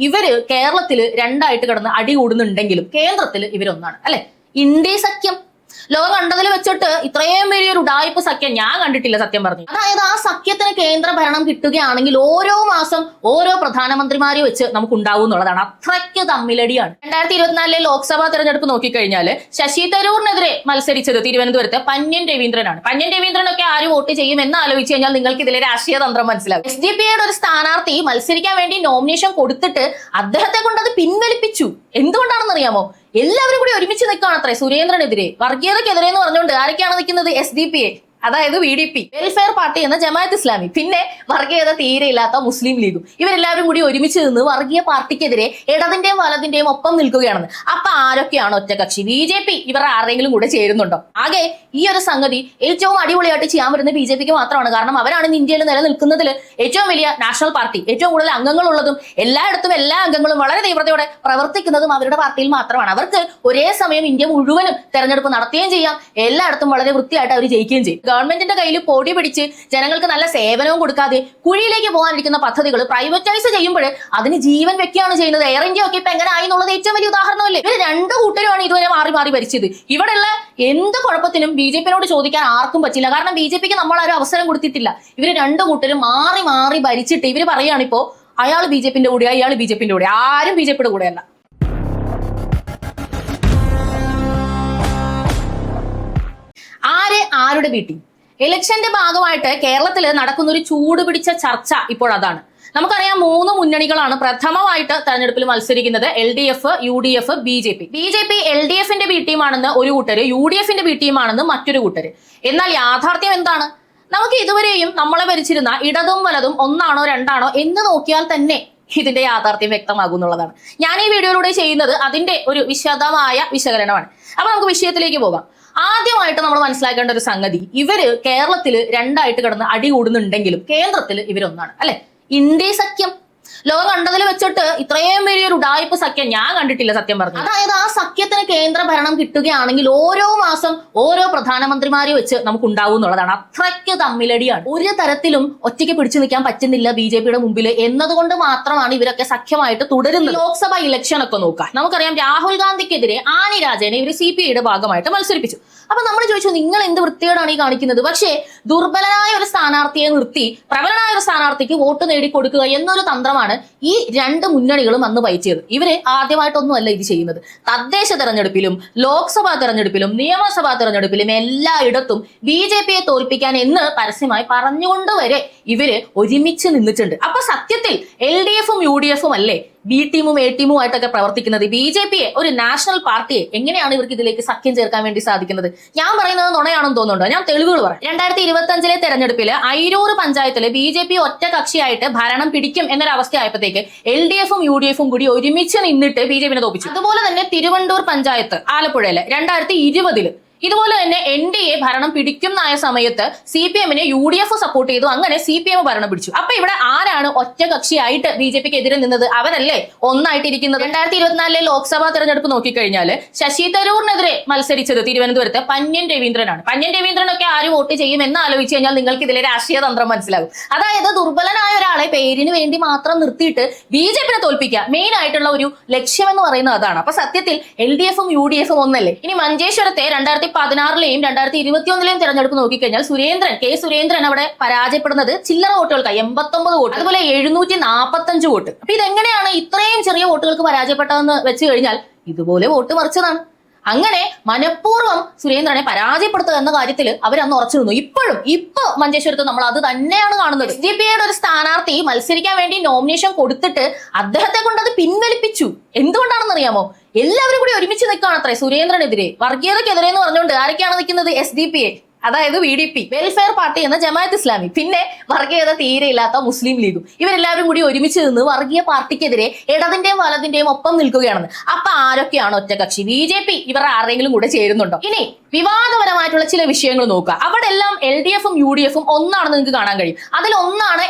ഇവര് കേരളത്തില് രണ്ടായിട്ട് കിടന്ന് അടി കൂടുന്നുണ്ടെങ്കിലും കേന്ദ്രത്തിൽ ഇവരൊന്നാണ് അല്ലെ. ഇന്ത്യ സഖ്യം ലോകം കണ്ടതിൽ വെച്ചിട്ട് ഇത്രയും വലിയൊരു ഉഡായിപ്പ് സഖ്യം ഞാൻ കണ്ടിട്ടില്ല സത്യം പറഞ്ഞു. അതായത് ആ സഖ്യത്തിന് കേന്ദ്ര ഭരണം കിട്ടുകയാണെങ്കിൽ ഓരോ മാസം ഓരോ പ്രധാനമന്ത്രിമാരെ വെച്ച് നമുക്ക് ഉണ്ടാവും എന്നുള്ളതാണ്. അത്രയ്ക്ക് തമ്മിലടിയാണ്. 2024 ലോക്സഭാ തെരഞ്ഞെടുപ്പ് നോക്കിക്കഴിഞ്ഞാൽ ശശി തരൂറിനെതിരെ മത്സരിച്ചത് തിരുവനന്തപുരത്ത് പന്ന്യൻ രവീന്ദ്രനാണ്. പന്ന്യൻ രവീന്ദ്രനൊക്കെ ആര് വോട്ട് ചെയ്യും എന്ന് ആലോചിച്ച് കഴിഞ്ഞാൽ നിങ്ങൾക്ക് ഇതിലെ രാഷ്ട്രീയ തന്ത്രം മനസ്സിലാവും. SDPയുടെ ഒരു സ്ഥാനാർത്ഥി മത്സരിക്കാൻ വേണ്ടി നോമിനേഷൻ കൊടുത്തിട്ട് അദ്ദേഹത്തെ കൊണ്ട് അത് പിൻവലിപ്പിച്ചു. എന്തുകൊണ്ടാണെന്ന് അറിയാമോ? എല്ലാവരും കൂടി ഒരുമിച്ച് നിൽക്കുകയാണ് അത്രേ സുരേന്ദ്രനെതിരെ. വർഗീയതക്കെതിരെ എന്ന് പറഞ്ഞുകൊണ്ട് ആരൊക്കെയാണ് നിൽക്കുന്നത്? SDPA, അതായത് VDP, വെൽഫെയർ പാർട്ടി എന്ന ജമാഅത്ത് ഇസ്ലാമി, പിന്നെ വർഗീയത തീരെ ഇല്ലാത്ത മുസ്ലിം ലീഗും. ഇവരെല്ലാവരും കൂടി ഒരുമിച്ച് നിന്ന് വർഗീയ പാർട്ടിക്കെതിരെ ഇടതിന്റെയും വലതിന്റെയും ഒപ്പം നിൽക്കുകയാണെന്ന്. അപ്പൊ ആരൊക്കെയാണ് ഒറ്റകക്ഷി? BJP ഇവർ ആരെങ്കിലും കൂടെ ചേരുന്നുണ്ടോ? ആകെ ഈ ഒരു സംഗതി ഏറ്റവും അടിപൊളിയായിട്ട് ചെയ്യാൻ പറ്റുന്ന BJPക്ക് മാത്രമാണ്. കാരണം അവരാണ് ഇന്ത്യയിൽ നിലനിൽക്കുന്നതിൽ ഏറ്റവും വലിയ നാഷണൽ പാർട്ടി, ഏറ്റവും കൂടുതൽ അംഗങ്ങളുള്ളതും എല്ലായിടത്തും എല്ലാ അംഗങ്ങളും വളരെ തീവ്രതയോടെ പ്രവർത്തിക്കുന്നതും അവരുടെ പാർട്ടിയിൽ മാത്രമാണ്. അവർക്ക് ഒരേ സമയം ഇന്ത്യ മുഴുവനും തെരഞ്ഞെടുപ്പ് നടത്തുകയും ചെയ്യാം, എല്ലായിടത്തും വളരെ വൃത്തിയായിട്ട് അവർ ജയിക്കുകയും ചെയ്യും. ഗവൺമെന്റിന്റെ കയ്യിൽ പൊടി പിടിച്ച് ജനങ്ങൾക്ക് നല്ല സേവനവും കൊടുക്കാതെ കുഴിയിലേക്ക് പോകാനിരിക്കുന്ന പദ്ധതികൾ പ്രൈവറ്റൈസ് ചെയ്യുമ്പോൾ അതിന് ജീവൻ വെക്കുകയാണ് ചെയ്യുന്നത്. എയർ ഇന്ത്യ ഒക്കെ ഇപ്പൊ എങ്ങനെ ആയി എന്നുള്ളത് ഏറ്റവും വലിയ ഉദാഹരണമല്ലേ. ഇവർ രണ്ടു കൂട്ടരുമാണ് ഇതുവരെ മാറി മാറി ഭരിച്ചത്. ഇവിടെയുള്ള എന്ത് കുഴപ്പത്തിനും BJPയോട് ചോദിക്കാൻ ആർക്കും പറ്റില്ല. കാരണം BJPക്ക് നമ്മൾ ഒരു അവസരം കൊടുത്തിട്ടില്ല. ഇവര് രണ്ടു കൂട്ടരും മാറി മാറി ഭരിച്ചിട്ട് ഇവര് പറയുകയാണിപ്പോ അയാൾ BJPന്റെ കൂടെ, അയാൾ BJPന്റെ കൂടെ. ആരും BJPയുടെ കൂടെയല്ല. ആരുടെ ബീറ്റിംഗ്? ഇലക്ഷന്റെ ഭാഗമായിട്ട് കേരളത്തിൽ നടക്കുന്ന ഒരു ചൂട് പിടിച്ച ചർച്ച ഇപ്പോൾ അതാണ്. നമുക്കറിയാം 3 മുന്നണികളാണ് പ്രഥമമായിട്ട് തെരഞ്ഞെടുപ്പിൽ മത്സരിക്കുന്നത്. LDF, UDF, BJP. BJP LDFന്റെ ബി ടീമാണെന്ന് ഒരു കൂട്ടര്, UDFന്റെ ബി ടീമാണെന്ന് മറ്റൊരു കൂട്ടര്. എന്നാൽ യാഥാർത്ഥ്യം എന്താണ്? നമുക്ക് ഇതുവരെയും നമ്മളെ ഭരിച്ചിരുന്ന ഇടതും വലതും ഒന്നാണോ രണ്ടാണോ എന്ന് നോക്കിയാൽ തന്നെ ഇതിന്റെ യാഥാർത്ഥ്യം വ്യക്തമാകും എന്നുള്ളതാണ്. ഞാൻ ഈ വീഡിയോയിലൂടെ ചെയ്യുന്നത് അതിന്റെ ഒരു വിശദമായ വിശകലനമാണ്. അപ്പൊ നമുക്ക് വിഷയത്തിലേക്ക് പോകാം. ആദ്യമായിട്ട് നമ്മൾ മനസ്സിലാക്കേണ്ട ഒരു സംഗതി, ഇവര് കേരളത്തിൽ രണ്ടായിട്ട് കിടന്ന് അടി കൂടുന്നുണ്ടെങ്കിലും കേന്ദ്രത്തിൽ ഇവരൊന്നാണ് അല്ലെ. ഇന്ത്യ സഖ്യം ലോകം കണ്ടതിൽ വെച്ചിട്ട് ഇത്രയും വലിയൊരു ഉഡായിപ്പ് സഖ്യം ഞാൻ കണ്ടിട്ടില്ല സത്യം പറഞ്ഞു. അതായത് ആ സഖ്യത്തിന് കേന്ദ്ര ഭരണം കിട്ടുകയാണെങ്കിൽ ഓരോ മാസം ഓരോ പ്രധാനമന്ത്രിമാരെ വെച്ച് നമുക്ക് ഉണ്ടാവും എന്നുള്ളതാണ്. അത്രയ്ക്ക് തമ്മിലടിയാണ്. ഒരു തരത്തിലും ഒറ്റയ്ക്ക് പിടിച്ചു നിൽക്കാൻ പറ്റുന്നില്ല BJPയുടെ മുമ്പിൽ എന്നതുകൊണ്ട് മാത്രമാണ് ഇവരൊക്കെ സഖ്യമായിട്ട് തുടരുന്നത്. ലോക്സഭാ ഇലക്ഷൻ ഒക്കെ നോക്കാം. നമുക്കറിയാം രാഹുൽ ഗാന്ധിക്കെതിരെ ആനി രാജേനെ ഇവർ CPIയുടെ ഭാഗമായിട്ട് മത്സരിപ്പിച്ചു. അപ്പൊ നമ്മൾ ചോദിച്ചു, നിങ്ങൾ എന്ത് വൃത്തികേടാണ് ഈ കാണിക്കുന്നത്? പക്ഷേ ദുർബലനായ ഒരു സ്ഥാനാർത്ഥിയെ നിർത്തി പ്രബലനായ ഒരു സ്ഥാനാർത്ഥിക്ക് വോട്ട് നേടിക്കൊടുക്കുക എന്നൊരു തന്ത്രമാണ് ഈ രണ്ട് മുന്നണികളും അന്ന് പയറ്റിയത്. ഇവര് ആദ്യമായിട്ടൊന്നുമല്ല ഇത് ചെയ്യുന്നത്. തദ്ദേശ തെരഞ്ഞെടുപ്പിലും ലോക്സഭാ തെരഞ്ഞെടുപ്പിലും നിയമസഭാ തെരഞ്ഞെടുപ്പിലും എല്ലായിടത്തും BJPയെ തോൽപ്പിക്കാൻ എന്ന് പരസ്യമായി പറഞ്ഞുകൊണ്ട് വരെ ഇവര് ഒരുമിച്ച് നിന്നിട്ടുണ്ട്. അപ്പൊ സത്യത്തിൽ LDFും UDFും അല്ലേ B ടീമും A ടീമും ആയിട്ടൊക്കെ പ്രവർത്തിക്കുന്നത്? BJPയെ, ഒരു നാഷണൽ പാർട്ടിയെ എങ്ങനെയാണ് ഇവർക്ക് ഇതിലേക്ക് സഖ്യം ചേർക്കാൻ വേണ്ടി സാധിക്കുന്നത്? ഞാൻ പറയുന്നത് നുണയാണെന്ന് തോന്നുന്നുണ്ടോ? ഞാൻ തെളിവുകൾ പറയാം. 2025 തെരഞ്ഞെടുപ്പിൽ അയിരൂർ പഞ്ചായത്തില് BJP ഒറ്റ കക്ഷിയായിട്ട് ഭരണം പിടിക്കും എന്നൊരവസ്ഥയായപ്പോഴത്തേക്ക് LDFും UDFും കൂടി ഒരുമിച്ച് നിന്നിട്ട് BJPനെ തോപ്പിച്ചു. അതുപോലെ തന്നെ തിരുവണ്ടൂർ പഞ്ചായത്ത് ആലപ്പുഴയില് 2020 ഇതുപോലെ തന്നെ NDA ഭരണം പിടിക്കുന്നതായ സമയത്ത് CPMനെ UDF സപ്പോർട്ട് ചെയ്തു. അങ്ങനെ CPM ഭരണം പിടിച്ചു. അപ്പൊ ഇവിടെ ആരാണ് ഒറ്റ കക്ഷിയായിട്ട് BJPക്ക് എതിരെ നിന്നത്? അവരല്ലേ ഒന്നായിട്ടിരിക്കുന്നത്. 2024 ലോക്സഭാ തെരഞ്ഞെടുപ്പ് നോക്കിക്കഴിഞ്ഞാൽ ശശി തരൂറിനെതിരെ മത്സരിച്ചത് തിരുവനന്തപുരത്ത് പന്ന്യൻ രവീന്ദ്രനാണ്. പന്ന്യൻ രവീന്ദ്രനൊക്കെ ആര് വോട്ട് ചെയ്യും എന്ന് ആലോചിച്ച് കഴിഞ്ഞാൽ നിങ്ങൾക്ക് ഇതിലെ രാഷ്ട്രീയ തന്ത്രം മനസ്സിലാകും. അതായത് ദുർബലനായ ഒരാളെ പേരിന് വേണ്ടി മാത്രം നിർത്തിയിട്ട് BJPനെ തോൽപ്പിക്കുക മെയിൻ ആയിട്ടുള്ള ഒരു ലക്ഷ്യം എന്ന് പറയുന്നത് അതാണ്. അപ്പൊ സത്യത്തിൽ LDFും UDFും ഒന്നല്ലേ. ഇനി മഞ്ചേശ്വരത്തെ 2016ലെയും 2021ലെയും തെരഞ്ഞെടുപ്പ് നോക്കിക്കഴിഞ്ഞാൽ K സുരേന്ദ്രൻ അവിടെ പരാജയപ്പെടുന്നത് ചില്ലറ വോട്ടുകൾക്കായി 89 വോട്ട്, അതുപോലെ 745 വോട്ട്. അപ്പൊ ഇതെങ്ങനെയാണ് ഇത്രയും ചെറിയ വോട്ടുകൾക്ക് പരാജയപ്പെട്ടതെന്ന് വെച്ച് കഴിഞ്ഞാൽ ഇതുപോലെ വോട്ട് മറിച്ചതാണ്. അങ്ങനെ മനഃപൂർവ്വം സുരേന്ദ്രനെ പരാജയപ്പെടുത്തുക എന്ന കാര്യത്തിൽ അവരന്ന് ഉറച്ചു നിന്നു. ഇപ്പൊ മഞ്ചേശ്വരത്ത് നമ്മൾ അത് തന്നെയാണ് കാണുന്നത്. SDPയുടെ ഒരു സ്ഥാനാർത്ഥി മത്സരിക്കാൻ വേണ്ടി നോമിനേഷൻ കൊടുത്തിട്ട് അദ്ദേഹത്തെ കൊണ്ട് അത് പിൻവലിപ്പിച്ചു. എന്തുകൊണ്ടാണെന്ന് അറിയാമോ? എല്ലാവരും കൂടി ഒരുമിച്ച് നിൽക്കുകയാണ് അത്രേ സുരേന്ദ്രനെതിരെ. വർഗീയതക്കെതിരെ എന്ന് പറഞ്ഞുകൊണ്ട് ആരൊക്കെയാണ് നിൽക്കുന്നത്? SDPA, അതായത് VDP, വെൽഫെയർ പാർട്ടി എന്ന ജമാഅത്ത് ഇസ്ലാമി, പിന്നെ വർഗീയത തീരെ ഇല്ലാത്ത മുസ്ലിം ലീഗും. ഇവരെല്ലാവരും കൂടി ഒരുമിച്ച് നിന്ന് വർഗീയ പാർട്ടിക്കെതിരെ ഇടതിന്റെയും വലതിന്റെയും ഒപ്പം നിൽക്കുകയാണെന്ന്. അപ്പൊ ആരൊക്കെയാണ് ഒറ്റകക്ഷി? BJP ഇവർ ആരെങ്കിലും കൂടെ ചേരുന്നുണ്ടോ? ഇനി വിവാദപരമായിട്ടുള്ള ചില വിഷയങ്ങൾ നോക്കുക. അവിടെ എല്ലാം LDFും UDFും ഒന്നാണെന്ന് നിങ്ങൾക്ക് കാണാൻ കഴിയും. അതിലൊന്നാണ്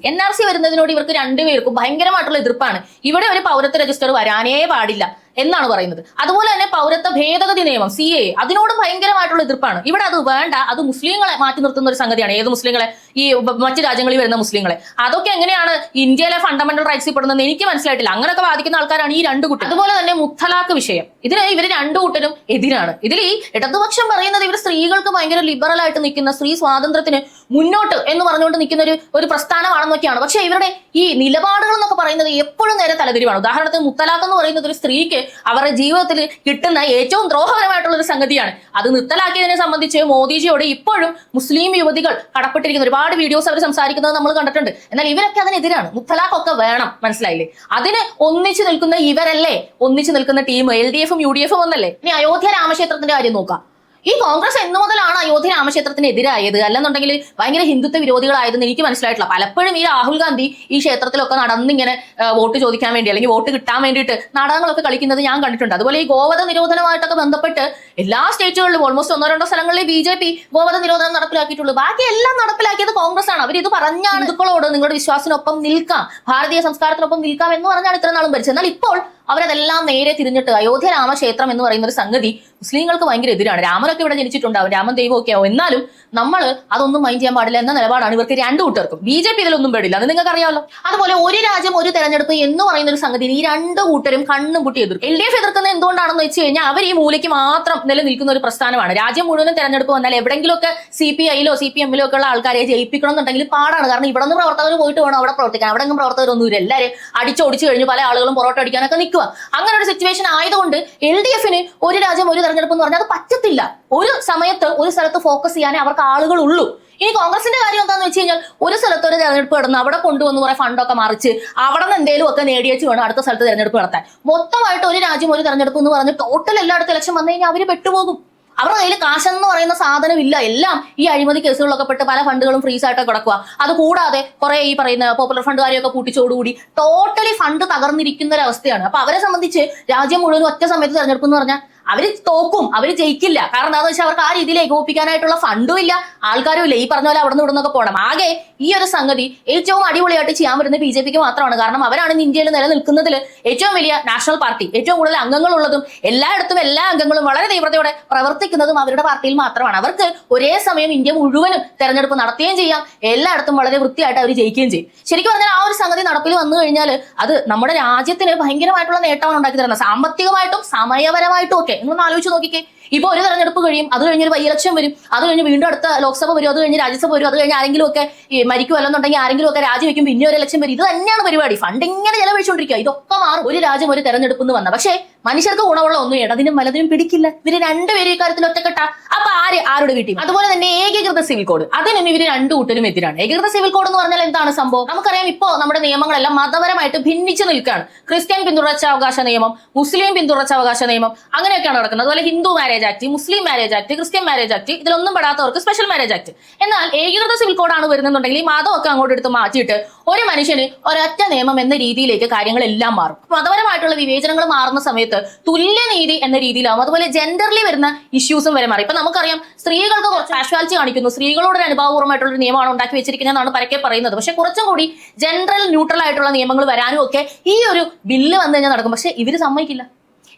NRC വരുന്നതിനോട് ഇവർക്ക് രണ്ടുപേർക്കും ഭയങ്കരമായിട്ടുള്ള എതിർപ്പാണ്. ഇവിടെ ഒരു പൗരത്വ രജിസ്റ്റർ വരാനേ പാടില്ല. എന്നാണ് പറയുന്നത്. അതുപോലെ തന്നെ പൗരത്വ ഭേദഗതി നിയമം CAA അതിനോട് ഭയങ്കരമായിട്ടുള്ള എതിർപ്പാണ്. ഇവിടെ അത് വേണ്ട, അത് മുസ്ലിങ്ങളെ മാറ്റി നിർത്തുന്ന ഒരു സംഗതിയാണ്. ഏത് മുസ്ലിങ്ങളെ? ഈ മറ്റു രാജ്യങ്ങളിൽ വരുന്ന മുസ്ലിങ്ങളെ. അതൊക്കെ എങ്ങനെയാണ് ഇന്ത്യയിലെ ഫണ്ടമെന്റൽ റൈറ്റ്സിൽ പെടുന്നത് എനിക്ക് മനസ്സിലായിട്ടില്ല. അങ്ങനെയൊക്കെ വാദിക്കുന്ന ആൾക്കാരാണ് ഈ രണ്ട് കൂട്ടർ. അതുപോലെ തന്നെ മുത്തലാഖ് വിഷയം, ഇതിന് ഇവർ രണ്ടു കൂട്ടരും എതിരാണ്. ഇതിൽ ഈ ഇടതുപക്ഷം പറയുന്നത് ഇവർ സ്ത്രീകൾക്ക് ഭയങ്കര ലിബറൽ ആയിട്ട് നിൽക്കുന്ന, സ്ത്രീ സ്വാതന്ത്ര്യത്തിന് മുന്നോട്ട് എന്ന് പറഞ്ഞുകൊണ്ട് നിൽക്കുന്ന ഒരു പ്രസ്ഥാനമാണെന്നൊക്കെയാണ്. പക്ഷെ ഇവരുടെ ഈ നിലപാടുകൾ എന്നൊക്കെ പറയുന്നത് എപ്പോഴും നേരെ തലതിരിവാണ്. ഉദാഹരണത്തിന് മുത്തലാഖ് എന്ന് പറയുന്നത് ഒരു സ്ത്രീക്ക് അവരുടെ ജീവിതത്തിൽ കിട്ടുന്ന ഏറ്റവും ദ്രോഹപരമായിട്ടുള്ള ഒരു സംഗതിയാണ്. അത് നിർത്തലാക്കിയതിനെ സംബന്ധിച്ച് മോദിജിയോട് ഇപ്പോഴും മുസ്ലിം യുവതികൾ കടപ്പെട്ടിരിക്കുന്ന ഒരുപാട് വീഡിയോസ് അവർ സംസാരിക്കുന്നത് നമ്മൾ കണ്ടിട്ടുണ്ട്. എന്നാൽ ഇവരൊക്കെ അതിനെതിരാണ്. മുത്തലാഖ് ഒക്കെ വേണം, മനസ്സിലായില്ലേ? അതിന് ഒന്നിച്ചു നിൽക്കുന്ന ഇവരല്ലേ ഒന്നിച്ചു നിൽക്കുന്ന ടീം? LDF-ഉം UDF-ഉം ഒന്നല്ലേ? ഇനി അയോധ്യ രാമക്ഷേത്രത്തിന്റെ കാര്യം നോക്കാം. ഈ കോൺഗ്രസ് എന്നു മുതലാണ് അയോധ്യ രാമക്ഷേത്രത്തിന് എതിരായത്? അല്ലെന്നുണ്ടെങ്കിൽ ഭയങ്കര ഹിന്ദുത്വ വിരോധികളായതെന്ന് എനിക്ക് മനസ്സിലായിട്ടില്ല. പലപ്പോഴും ഈ രാഹുൽ ഗാന്ധി ഈ ക്ഷേത്രത്തിലൊക്കെ നടന്നിങ്ങനെ വോട്ട് ചോദിക്കാൻ വേണ്ടി അല്ലെങ്കിൽ വോട്ട് കിട്ടാൻ വേണ്ടിയിട്ട് നാടകങ്ങളൊക്കെ കളിക്കുന്നത് ഞാൻ കണ്ടിട്ടുണ്ട്. അതുപോലെ ഈ ഗോവധ നിരോധനമായിട്ടൊക്കെ ബന്ധപ്പെട്ട് എല്ലാ സ്റ്റേറ്റുകളിലും ഓൾമോസ്റ്റ് 1-2 സ്ഥലങ്ങളിൽ BJP ഗോവധ നിരോധനം നടപ്പിലാക്കിയിട്ടുള്ളൂ. ബാക്കി എല്ലാം നടപ്പിലാക്കിയത് കോൺഗ്രസ് ആണ്. അവർ ഇത് പറഞ്ഞാണ് ഹിന്ദുക്കളോട് നിങ്ങളുടെ വിശ്വാസത്തിനൊപ്പം നിൽക്കാം, ഭാരതീയ സംസ്കാരത്തിനൊപ്പം നിൽക്കാം എന്ന് പറഞ്ഞാണ് ഇത്ര നാളും ഭരിച്ചത്. എന്നാൽ ഇപ്പോൾ അവരതെല്ലാം നേരെ തിരിഞ്ഞിട്ട് അയോധ്യ രാമക്ഷേത്രം എന്ന് പറയുന്ന ഒരു സംഗതി മുസ്ലിങ്ങൾക്ക് ഭയങ്കര എതിരാണ്. രാമനൊക്കെ ഇവിടെ ജനിച്ചിട്ടുണ്ടാവും, രാമൻ ദൈവമൊക്കെ ആവും, എന്നാലും നമ്മൾ അതൊന്നും മൈൻഡ് ചെയ്യാൻ പാടില്ല എന്ന നിലപാടാണ് ഇവർക്ക് രണ്ടു കൂട്ടർക്കും. BJP ഇതിലൊന്നും പേടില്ല, അത് നിങ്ങൾക്ക് അറിയാമല്ലോ. അതുപോലെ ഒരു രാജ്യം ഒരു തെരഞ്ഞെടുപ്പ് എന്ന് പറയുന്ന ഒരു സംഗതി ഈ രണ്ടു കൂട്ടരും കണ്ണും പൂട്ടി എതിർക്കും. LDF എതിർക്കുന്നത് എന്തുകൊണ്ടാണെന്ന് വെച്ച് കഴിഞ്ഞാൽ അവർ ഈ മൂലയ്ക്ക് മാത്രം നിലനിൽക്കുന്ന ഒരു പ്രസ്ഥാനമാണ്. രാജ്യം മുഴുവനും തെരഞ്ഞെടുപ്പ് വന്നാൽ എവിടെയെങ്കിലുമൊക്കെ CPI-ലോ CPM-ലോ ഒക്കെ ഉള്ള ആൾക്കാരെ ജയിപ്പിക്കണം എന്നുണ്ടെങ്കിൽ പാടാണ്. കാരണം ഇവിടെ നിന്ന് പ്രവർത്തകർ പോയിട്ട് വേണം അവിടെ പ്രവർത്തിക്കാൻ. അവിടെ നിന്നും പ്രവർത്തകരൊന്നുമില്ല, എല്ലാവരും അടിച്ചോടിച്ചു കഴിഞ്ഞ് പല ആളുകളും പൊറോട്ട അടിക്കാനൊക്കെ നിൽക്കുക. അങ്ങനെ ഒരു സിറ്റുവേഷൻ ആയതുകൊണ്ട് LDF-ന് ഒരു രാജ്യം ഒരു തെരഞ്ഞെടുപ്പ് എന്ന് പറഞ്ഞാൽ അത് പറ്റത്തില്ല. ഒരു സമയത്ത് ഒരു സ്ഥലത്ത് ഫോക്കസ് ചെയ്യാനേ അവർക്ക് ആളുകളുള്ളൂ. ഇനി കോൺഗ്രസിന്റെ കാര്യം എന്താണെന്ന് വെച്ച് കഴിഞ്ഞാൽ ഒരു സ്ഥലത്ത് ഒരു തെരഞ്ഞെടുപ്പ് നടന്ന് അവിടെ കൊണ്ടുവന്ന് കുറെ ഫണ്ടൊക്കെ മറിച്ച് അവിടെ നിന്ന് എന്തെങ്കിലും ഒക്കെ നേടിയേച്ച് വേണം അടുത്ത സ്ഥലത്ത് തെരഞ്ഞെടുപ്പ് നടത്താൻ. മൊത്തമായിട്ട് ഒരു രാജ്യം ഒരു തെരഞ്ഞെടുപ്പ് എന്ന് പറഞ്ഞ് ടോട്ടൽ എല്ലായിടത്തും ഇലക്ഷൻ വന്നു കഴിഞ്ഞാൽ അവര് പെട്ടുപോകും. അവരുടെ കയ്യിൽ കാശെന്ന് പറയുന്ന സാധനമില്ല. എല്ലാം ഈ അഴിമതി കേസുകളൊക്കെ പെട്ട് പല ഫണ്ടുകളും ഫ്രീസ് ആയിട്ട് കിടക്കുക. അത് കൂടാതെ കുറെ ഈ പറയുന്ന പോപ്പുലർ ഫണ്ടുകാരെയൊക്കെ കൂട്ടിച്ചോടുകൂടി ടോട്ടലി ഫണ്ട് തകർന്നിരിക്കുന്ന ഒരു അവസ്ഥയാണ്. അപ്പൊ അവരെ സംബന്ധിച്ച് രാജ്യം മുഴുവൻ ഒറ്റ സമയത്ത് തെരഞ്ഞെടുപ്പ് എന്ന് പറഞ്ഞാൽ അവര് തോക്കും, അവര് ജയിക്കില്ല. കാരണം എന്താണെന്ന് വെച്ചാൽ അവർക്ക് ആ രീതിയിൽ ഏകോപിപ്പിക്കാനായിട്ടുള്ള ഫണ്ടും ഇല്ല, ആൾക്കാരും ഇല്ല. ഈ പറഞ്ഞ പോലെ അവിടെ നിന്ന് ഇവിടെ നിന്നൊക്കെ പോകണം. ആകെ ഈ ഒരു സംഗതി ഏറ്റവും അടിപൊളിയായിട്ട് ചെയ്യാൻ പറ്റുന്ന BJP-ക്ക് മാത്രമാണ്. കാരണം അവരാണ് ഇന്ത്യയിൽ നിലനിൽക്കുന്നതിൽ ഏറ്റവും വലിയ നാഷണൽ പാർട്ടി, ഏറ്റവും കൂടുതൽ അംഗങ്ങളുള്ളതും എല്ലായിടത്തും എല്ലാ അംഗങ്ങളും വളരെ തീവ്രതയോടെ പ്രവർത്തിക്കുന്നതും അവരുടെ പാർട്ടിയിൽ മാത്രമാണ്. അവർക്ക് ഒരേ സമയം ഇന്ത്യ മുഴുവനും തെരഞ്ഞെടുപ്പ് നടത്തുകയും ചെയ്യാം, എല്ലായിടത്തും വളരെ വൃത്തിയായിട്ട് അവർ ജയിക്കുകയും ചെയ്യും. ശരിക്കും പറഞ്ഞാൽ ആ ഒരു സംഗതി നടപ്പിൽ വന്നു കഴിഞ്ഞാൽ അത് നമ്മുടെ രാജ്യത്തിന് ഭയങ്കരമായിട്ടുള്ള നേട്ടമാണ് ഉണ്ടാക്കി തരുന്നത്, സാമ്പത്തികമായിട്ടും സമയപരമായിട്ടും ഒക്കെ. നിങ്ങളൊന്ന് ആലോചിച്ച് നോക്കിക്കേ. ഇപ്പൊ ഒരു തെരഞ്ഞെടുപ്പ് കഴിയും, അത് കഴിഞ്ഞൊരു ബൈ ഇലക്ഷൻ വരും, അത് കഴിഞ്ഞ് വീണ്ടും അടുത്ത ലോക്സഭ വരും, അത് കഴിഞ്ഞ് രാജ്യസഭ വരും, അത് കഴിഞ്ഞ് ആരെങ്കിലും ഒക്കെ മരിക്കുമല്ലെന്നുണ്ടെങ്കിൽ ആരെങ്കിലും ഒക്കെ രാജിവെക്കും, പിന്നെ ഒരു ഇലക്ഷൻ വരും. ഇത് തന്നെയാണ് പരിപാടി. ഫണ്ട് ഇങ്ങനെ ചെലവഴിച്ചുകൊണ്ടിരിക്കുക. ഇതൊക്കെ മാറും ഒരു രാജ്യം ഒരു തെരഞ്ഞെടുപ്പ് എന്ന് വന്ന. പക്ഷേ മനുഷ്യർക്ക് ഗുണമുള്ള ഒന്നും ഇടതിനും വലതിനും പിടിക്കില്ല. ഇവര് രണ്ടുപേരും ഈ കാര്യത്തിൽ ഒറ്റക്കെട്ട. അപ്പൊ ആരുടെ വീട്ടിൽ? അതുപോലെ തന്നെ ഏകീകൃത സിവിൽ കോഡ്, അതിനും ഇവര് രണ്ടു കൂട്ടരും എതിരാണ്. ഏകീകൃത സിവിൽ കോഡ് എന്ന് പറഞ്ഞാൽ എന്താണ് സംഭവം? നമുക്കറിയാം, ഇപ്പോ നമ്മുടെ നിയമങ്ങളെല്ലാം മതപരമായിട്ട് ഭിന്നിച്ചു നിൽക്കുകയാണ്. ക്രിസ്ത്യൻ പിന്തുടർച്ചാവകാശ നിയമം, മുസ്ലിം പിന്തുടർച്ചാവകാശ നിയമം, അങ്ങനെയൊക്കെയാണ് നടക്കുന്നത്. അതുപോലെ Hindu marriage act, Muslim marriage act, Christian marriage act, ഇതിലൊന്നും പെടാത്തവർക്ക് സ്പെഷ്യൽ മാരേജ് ആക്ട്. എന്നാൽ ഏകീകൃത സിവിൽ കോഡാണ് വരുന്നുണ്ടെങ്കിൽ ഈ മതമൊക്കെ അങ്ങോട്ട് എടുത്ത് മാറ്റിയിട്ട് ഒരു മനുഷ്യന് ഒരൊറ്റ നിയമം എന്ന രീതിയിലേക്ക് കാര്യങ്ങളെല്ലാം മാറും. മതപരമായിട്ടുള്ള വിവേചനങ്ങൾ മാറുന്ന സമയത്ത് തുല്യനീതി എന്ന രീതിയിലാവും. അതുപോലെ ജെൻഡർലി വരുന്ന ഇഷ്യൂസും വരെ മാറി. ഇപ്പൊ നമുക്കറിയാം, സ്ത്രീകൾക്ക് കുറച്ച് കാഷ്വാലിറ്റി കാണിക്കുന്നു, സ്ത്രീകളോട് ഒരു അനുഭാവപൂർവ്വമായിട്ടുള്ള ഒരു നിയമമാണ് ഉണ്ടാക്കി വെച്ചിരിക്കുന്നതെന്നാണ് പരക്കെ പറയുന്നത്. പക്ഷെ കുറച്ചും കൂടി ജനറൽ ന്യൂട്രൽ ആയിട്ടുള്ള നിയമങ്ങൾ വരാനും ഒക്കെ ഈ ഒരു ബില്ല് വന്നു കഴിഞ്ഞാൽ നടക്കും. പക്ഷെ ഇവര് സമ്മതിക്കില്ല.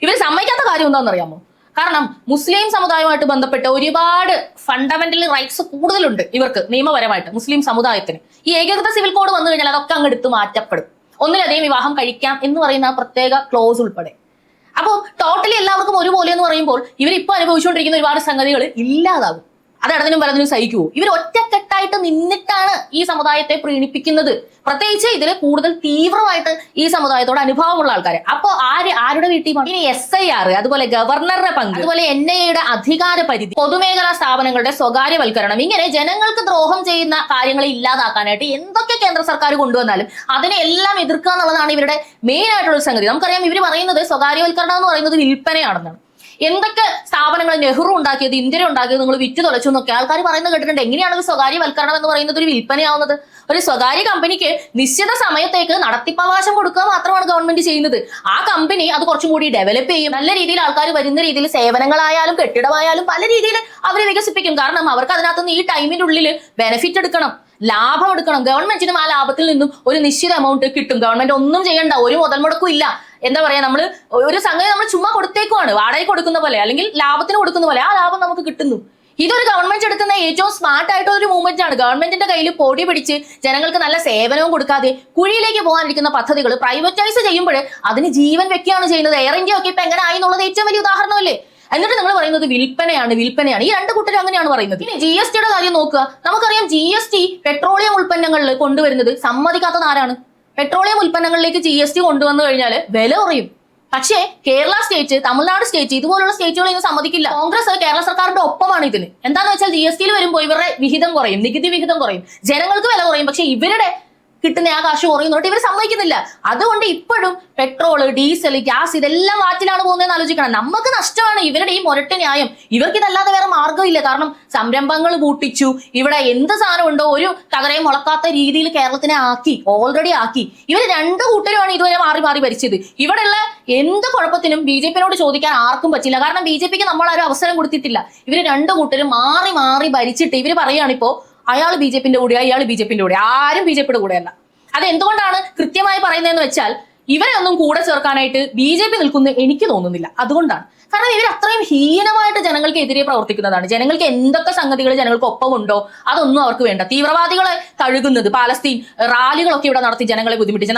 ഇവർ സമ്മതിക്കാത്ത കാര്യം എന്താണെന്ന് അറിയാമോ? കാരണം മുസ്ലിം സമുദായവുമായിട്ട് ബന്ധപ്പെട്ട് ഒരുപാട് ഫണ്ടമെന്റൽ റൈറ്റ്സ് കൂടുതലുണ്ട് ഇവർക്ക് നിയമപരമായിട്ട്, മുസ്ലിം സമുദായത്തിന്. ഈ ഏകീകൃത സിവിൽ കോഡ് വന്നു കഴിഞ്ഞാൽ അതൊക്കെ അങ്ങ് എടുത്ത് മാറ്റപ്പെടും. ഒന്നിലധികം വിവാഹം കഴിക്കാം എന്ന് പറയുന്ന പ്രത്യേക ക്ലോസ് ഉൾപ്പെടെ. അപ്പോൾ ടോട്ടലി എല്ലാവർക്കും ഒരുപോലെ എന്ന് പറയുമ്പോൾ ഇവരിപ്പോ അനുഭവിച്ചുകൊണ്ടിരിക്കുന്ന ഒരുപാട് സംഗതികൾ ഇല്ലാതാകും. അത് ഇടതിനും വലതിനും സഹിക്കുവോ? ഇവർ ഒറ്റക്കെട്ടായിട്ട് നിന്നിട്ടാണ് ഈ സമുദായത്തെ പ്രീണിപ്പിക്കുന്നത്. പ്രത്യേകിച്ച് ഇതിൽ കൂടുതൽ തീവ്രമായിട്ട് ഈ സമുദായത്തോട് അനുഭവമുള്ള ആൾക്കാരെ. അപ്പോൾ ആരുടെ വീട്ടിൽ? ഇനി SIR, അതുപോലെ ഗവർണറുടെ പങ്ക്, അതുപോലെ NIA-യുടെ അധികാര പരിധി, പൊതുമേഖലാ സ്ഥാപനങ്ങളുടെ സ്വകാര്യവൽക്കരണം, ഇങ്ങനെ ജനങ്ങൾക്ക് ദ്രോഹം ചെയ്യുന്ന കാര്യങ്ങളെ ഇല്ലാതാക്കാനായിട്ട് എന്തൊക്കെ കേന്ദ്ര സർക്കാർ കൊണ്ടുവന്നാലും അതിനെ എല്ലാം എതിർക്കുക എന്നുള്ളതാണ് ഇവരുടെ മെയിൻ ആയിട്ടുള്ള സംഗതി. നമുക്കറിയാം, ഇവർ പറയുന്നത് സ്വകാര്യവൽക്കരണം എന്ന് പറയുന്നത് വിൽപ്പനയാണെന്നാണ്. എന്തൊക്കെ സ്ഥാപനങ്ങൾ നെഹ്റു ഉണ്ടാക്കിയത്, ഇന്ദിര ഉണ്ടാക്കിയത് നിങ്ങൾ വിറ്റ് തുലച്ചു എന്നൊക്കെ ആൾക്കാർ പറയുന്നത് കേട്ടിട്ടുണ്ട്. എങ്ങനെയാണ് ഒരു സ്വകാര്യവൽക്കരണം എന്ന് പറയുന്നത് ഒരു വിൽപ്പനയാവുന്നത്? ഒരു സ്വകാര്യ കമ്പനിക്ക് നിശ്ചിത സമയത്തേക്ക് നടത്തിപ്പവകാശം കൊടുക്കുക മാത്രമാണ് ഗവൺമെന്റ് ചെയ്യുന്നത്. ആ കമ്പനി അത് കുറച്ചും കൂടി ഡെവലപ്പ് ചെയ്യും, നല്ല രീതിയിൽ ആൾക്കാർ വരുന്ന രീതിയിൽ സേവനങ്ങളായാലും കെട്ടിടമായാലും പല രീതിയിൽ അവർ വികസിപ്പിക്കും. കാരണം അവർക്ക് അതിനകത്തുനിന്ന് ഈ ടൈമിന്റെ ഉള്ളിൽ ബെനിഫിറ്റ് എടുക്കണം. ലാഭം എടുക്കണം. ഗവൺമെന്റിനും ആ ലാഭത്തിൽ നിന്നും ഒരു നിശ്ചിത എമൗണ്ട് കിട്ടും. ഗവൺമെന്റ് ഒന്നും ചെയ്യണ്ട, ഒരു മുതൽ മുടക്കും ഇല്ല. എന്താ പറയാ, നമ്മൾ ഒരു സംഗതി നമ്മൾ ചുമ്മാ കൊടുത്തേക്കുവാണ്, വാടക കൊടുക്കുന്ന പോലെ അല്ലെങ്കിൽ ലാഭത്തിന് കൊടുക്കുന്ന പോലെ. ആ ലാഭം നമുക്ക് കിട്ടുന്നു. ഇതൊരു ഗവൺമെന്റ് എടുക്കുന്ന ഏറ്റവും സ്മാർട്ട് ആയിട്ടുള്ള ഒരു മൂവ്മെന്റ് ആണ്. ഗവൺമെന്റിന്റെ കയ്യിൽ പൊടി പിടിച്ച് ജനങ്ങൾക്ക് നല്ല സേവനവും കൊടുക്കാതെ കുഴിയിലേക്ക് പോകാനിരിക്കുന്ന പദ്ധതികൾ പ്രൈവറ്റൈസ് ചെയ്യുമ്പോൾ അതിന് ജീവൻ വെക്കുകയാണ് ചെയ്യുന്നത്. എയർ ഇന്ത്യ ഒക്കെ ഇപ്പൊ എങ്ങനെ ആയി എന്നുള്ളത് ഏറ്റവും വലിയ ഉദാഹരണമല്ലേ. എന്നിട്ട് നിങ്ങൾ പറയുന്നത് വിൽപ്പനയാണ്. ഈ രണ്ട് കൂട്ടരും അങ്ങനെയാണ് പറയുന്നത്. ഇനി GST യുടെ കാര്യം നോക്കുക. നമുക്കറിയാം GST പെട്രോളിയം ഉൽപ്പന്നങ്ങളിൽ കൊണ്ടുവരുന്നത് സമ്മതിക്കാത്തത് ആരാണ്? പെട്രോളിയം ഉൽപ്പന്നങ്ങളിലേക്ക് GST കൊണ്ടുവന്നു കഴിഞ്ഞാൽ വില കുറയും. പക്ഷേ കേരള സ്റ്റേറ്റ്, തമിഴ്നാട് സ്റ്റേറ്റ്, ഇതുപോലുള്ള സ്റ്റേറ്റുകൾ ഇന്ന് സമ്മതിക്കില്ല. കോൺഗ്രസ് കേരള സർക്കാരിന്റെ ഒപ്പമാണ് ഇതിന്. എന്താന്ന് വെച്ചാൽ GST വരുമ്പോൾ ഇവരുടെ വിഹിതം കുറയും, നികുതി വിഹിതം കുറയും, ജനങ്ങൾക്ക് വില കുറയും. പക്ഷെ ഇവരുടെ കിട്ടുന്ന ആ കാശ് കുറയുന്നോട്ട് ഇവർ സമ്മതിക്കുന്നില്ല. അതുകൊണ്ട് ഇപ്പോഴും പെട്രോള്, ഡീസൽ, ഗ്യാസ് ഇതെല്ലാം വാറ്റിലാണ് പോകുന്നതെന്ന് ആലോചിക്കണം. നമുക്ക് നഷ്ടമാണ് ഇവരുടെ ഈ മുരട്ട് ന്യായം. ഇവർക്ക് ഇതല്ലാതെ വേറെ മാർഗ്ഗമില്ല. കാരണം സംരംഭങ്ങൾ പൂട്ടിച്ചു, ഇവിടെ എന്ത് സാധനം ഉണ്ടോ ഒരു തകരയും മുളക്കാത്ത രീതിയിൽ കേരളത്തിനെ ഓൾറെഡി ആക്കി. ഇവർ രണ്ട് കൂട്ടരുമാണ് ഇതുവരെ മാറി മാറി ഭരിച്ചത്. ഇവിടെയുള്ള എന്ത് കുഴപ്പത്തിനും BJP-നോട് ചോദിക്കാൻ ആർക്കും പറ്റില്ല. കാരണം BJP-ക്ക് നമ്മളാരും അവസരം കൊടുത്തിട്ടില്ല. ഇവര് രണ്ട് കൂട്ടരും മാറി മാറി ഭരിച്ചിട്ട് ഇവര് പറയുകയാണിപ്പോ അയാൾ BJP-ന്റെ കൂടെ, അയാൾ BJP-ന്റെ കൂടെ. ആരും BJP-യുടെ കൂടെയല്ല. അത് എന്തുകൊണ്ടാണ് കൃത്യമായി പറയുന്നതെന്ന് വെച്ചാൽ ഇവരെ ഒന്നും കൂടെ ചേർക്കാനായിട്ട് BJP നിൽക്കുന്നത് എനിക്ക് തോന്നുന്നില്ല. അതുകൊണ്ടാണ്. കാരണം ഇവർ അത്രയും ഹീനമായിട്ട് ജനങ്ങൾക്ക് എതിരെ പ്രവർത്തിക്കുന്നതാണ്. ജനങ്ങൾക്ക് എന്തൊക്കെ സംഗതികൾ ജനങ്ങൾക്ക് ഒപ്പമുണ്ടോ അതൊന്നും അവർക്ക് വേണ്ട. തീവ്രവാദികളെ തഴുകുന്നത്, പാലസ്തീൻ റാലികളൊക്കെ ഇവിടെ നടത്തി ജനങ്ങളെ ബുദ്ധിമുട്ടിച്ച്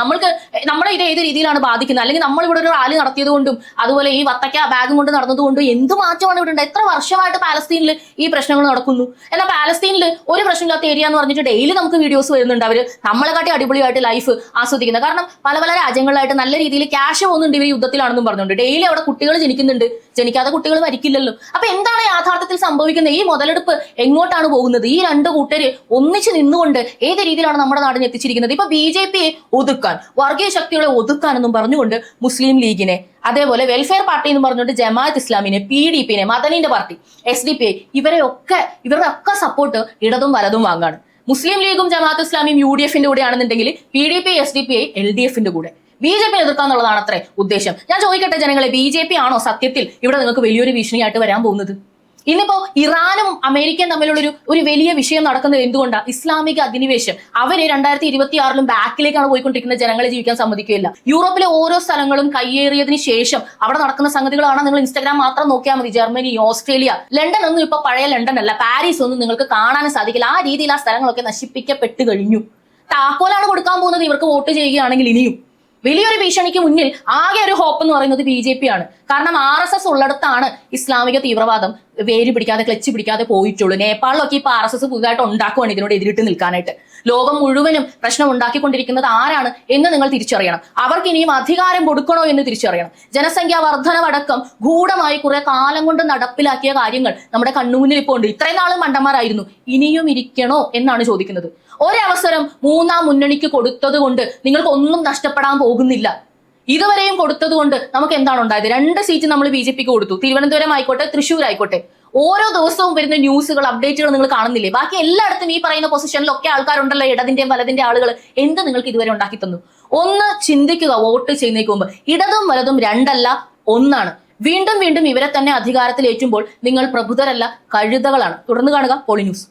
നമ്മളെ ഇത് ഏത് രീതിയിലാണ് ബാധിക്കുന്നത്? അല്ലെങ്കിൽ നമ്മൾ ഇവിടെ ഒരു റാലി നടത്തിയത് കൊണ്ടും അതുപോലെ ഈ വത്തക്ക ബാഗും കൊണ്ട് നടന്നതുകൊണ്ടും എന്ത് മാറ്റമാണ് ഇവിടെ ഉണ്ടായത്? എത്ര വർഷമായിട്ട് പാലസ്തീനിൽ ഈ പ്രശ്നങ്ങൾ നടക്കുന്നു. എന്നാൽ പാലസ്തീനിൽ ഒരു പ്രശ്നമില്ലാത്ത ഏരിയ എന്ന് പറഞ്ഞിട്ട് ഡെയിലി നമുക്ക് വീഡിയോസ് വരുന്നുണ്ട്. അവർ നമ്മളെക്കാട്ടി അടിപൊളിയായിട്ട് ലൈഫ് ആസ്വദിക്കുന്നത്. കാരണം പല പല രാജ്യങ്ങളിലായിട്ട് നല്ല രീതിയിൽ ക്യാഷ് പോകുന്നുണ്ട് ഇവർ യുദ്ധത്തിലാണെന്നും പറഞ്ഞുകൊണ്ട്. ഡെയിലി അവിടെ കുട്ടികൾ ജനിക്കുന്നുണ്ട്, ജനിക്കാതെ കുട്ടികൾ മരിക്കില്ലല്ലോ. അപ്പൊ എന്താണ് യാഥാർത്ഥ്യത്തിൽ സംഭവിക്കുന്നത്? ഈ മുതലെടുപ്പ് എങ്ങോട്ടാണ് പോകുന്നത്? ഈ രണ്ട് കൂട്ടര് ഒന്നിച്ച് നിന്നുകൊണ്ട് ഏത് രീതിയിലാണ് നമ്മുടെ നാടിനെ എത്തിച്ചിരിക്കുന്നത്? ഇപ്പൊ BJP-യെ ഒതുക്കാൻ, വർഗീയ ശക്തികളെ ഒതുക്കാൻ എന്നും പറഞ്ഞുകൊണ്ട് മുസ്ലിം ലീഗിനെ, അതേപോലെ വെൽഫെയർ പാർട്ടി എന്ന് പറഞ്ഞുകൊണ്ട് ജമാഅത്ത് ഇസ്ലാമിനെ, PDP-നെ, മദനിന്റെ പാർട്ടി, SDPI, ഇവരുടെ ഒക്കെ സപ്പോർട്ട് ഇടതും വലതും വാങ്ങാണ്. മുസ്ലിം ലീഗും ജമാഅത്ത് ഇസ്ലാമിയും UDF-ന്റെ കൂടെ ആണെന്നുണ്ടെങ്കിൽ PDP, SDPI LDF-ന്റെ കൂടെ. BJP എതിർക്കാന്നുള്ളതാണ് അത്രേ ഉദ്ദേശം. ഞാൻ ചോദിക്കട്ടെ ജനങ്ങളെ, BJP ആണോ സത്യത്തിൽ ഇവിടെ നിങ്ങൾക്ക് വലിയൊരു ഭീഷണിയായിട്ട് വരാൻ പോകുന്നത്? ഇന്നിപ്പോ ഇറാനും അമേരിക്കയും തമ്മിലുള്ള ഒരു വലിയ വിഷയം നടക്കുന്നത് എന്തുകൊണ്ടാണ്? ഇസ്ലാമിക അധിനിവേശം. അവര് 2026 ബാക്കിലേക്കാണ് പോയിക്കൊണ്ടിരിക്കുന്നത്. ജനങ്ങളെ ജീവിക്കാൻ സമ്മതിക്കുകയില്ല. യൂറോപ്പിലെ ഓരോ സ്ഥലങ്ങളും കയ്യേറിയതിന് ശേഷം അവിടെ നടക്കുന്ന സംഗതികളാണ്. നിങ്ങൾ ഇൻസ്റ്റാഗ്രാം മാത്രം നോക്കിയാൽ മതി. ജർമ്മനി, ഓസ്ട്രേലിയ, ലണ്ടൻ ഒന്നും ഇപ്പൊ പഴയ ലണ്ടൻ അല്ല, പാരീസ് ഒന്നും നിങ്ങൾക്ക് കാണാനും സാധിക്കില്ല. ആ രീതിയിൽ ആ സ്ഥലങ്ങളൊക്കെ നശിപ്പിക്കപ്പെട്ട് കഴിഞ്ഞു. താക്കോലാണ് കൊടുക്കാൻ പോകുന്നത് ഇവർക്ക് വോട്ട് ചെയ്യുകയാണെങ്കിൽ. ഇനിയും വലിയൊരു ഭീഷണിക്ക് മുന്നിൽ ആകെ ഒരു ഹോപ്പ് എന്ന് പറയുന്നത് BJP ആണ്. കാരണം RSS ഉള്ളിടത്താണ് ഇസ്ലാമിക തീവ്രവാദം വേര് പിടിക്കാതെ, ക്ലച്ച് പിടിക്കാതെ പോയിട്ടുള്ളൂ. നേപ്പാളിലൊക്കെ ഇപ്പൊ RSS പുതുതായിട്ട് ഉണ്ടാക്കുവാണ് ഇതിനോട് എതിരിട്ട് നിൽക്കാനായിട്ട്. ലോകം മുഴുവനും പ്രശ്നം ഉണ്ടാക്കിക്കൊണ്ടിരിക്കുന്നത് ആരാണ് എന്ന് നിങ്ങൾ തിരിച്ചറിയണം. അവർക്ക് ഇനിയും അധികാരം കൊടുക്കണോ എന്ന് തിരിച്ചറിയണം. ജനസംഖ്യാ വർധനവടക്കം ഗൂഢമായി കുറെ കാലം കൊണ്ട് നടപ്പിലാക്കിയ കാര്യങ്ങൾ നമ്മുടെ കണ്ണുമുന്നിൽ ഇപ്പോൾ ഉണ്ട്. ഇത്രയും നാളും മണ്ടന്മാരായിരുന്നു, ഇനിയും ഇരിക്കണോ എന്നാണ് ചോദിക്കുന്നത്. ഒരവസരം മൂന്നാം മുന്നണിക്ക് കൊടുത്തത് കൊണ്ട് നിങ്ങൾക്ക് ഒന്നും നഷ്ടപ്പെടാൻ പോകുന്നില്ല. ഇതുവരെയും കൊടുത്തത് കൊണ്ട് നമുക്ക് എന്താണ് ഉണ്ടായത്? 2 സീറ്റ് നമ്മൾ BJP-ക്ക് കൊടുത്തു. തിരുവനന്തപുരം ആയിക്കോട്ടെ, തൃശ്ശൂർ ആയിക്കോട്ടെ. ഓരോ ദിവസവും വരുന്ന ന്യൂസുകൾ, അപ്ഡേറ്റുകൾ നിങ്ങൾ കാണുന്നില്ലേ? ബാക്കി എല്ലായിടത്തും ഈ പറയുന്ന പൊസിഷനിലൊക്കെ ആൾക്കാരുണ്ടല്ലോ, ഇടതിന്റെയും വലതിന്റെ ആളുകൾ. എന്ത് നിങ്ങൾക്ക് ഇതുവരെ ഉണ്ടാക്കി തന്നു? ഒന്ന് ചിന്തിക്കുക. വോട്ട് ചെയ്യുന്നതിന് മുമ്പ് ഇടതും വലതും 2 അല്ല, 1 വീണ്ടും വീണ്ടും ഇവരെ തന്നെ അധികാരത്തിലേറ്റുമ്പോൾ നിങ്ങൾ പ്രബുദ്ധരല്ല, കഴുതകളാണ്. തുടർന്ന് കാണുക പോളി ന്യൂസ്.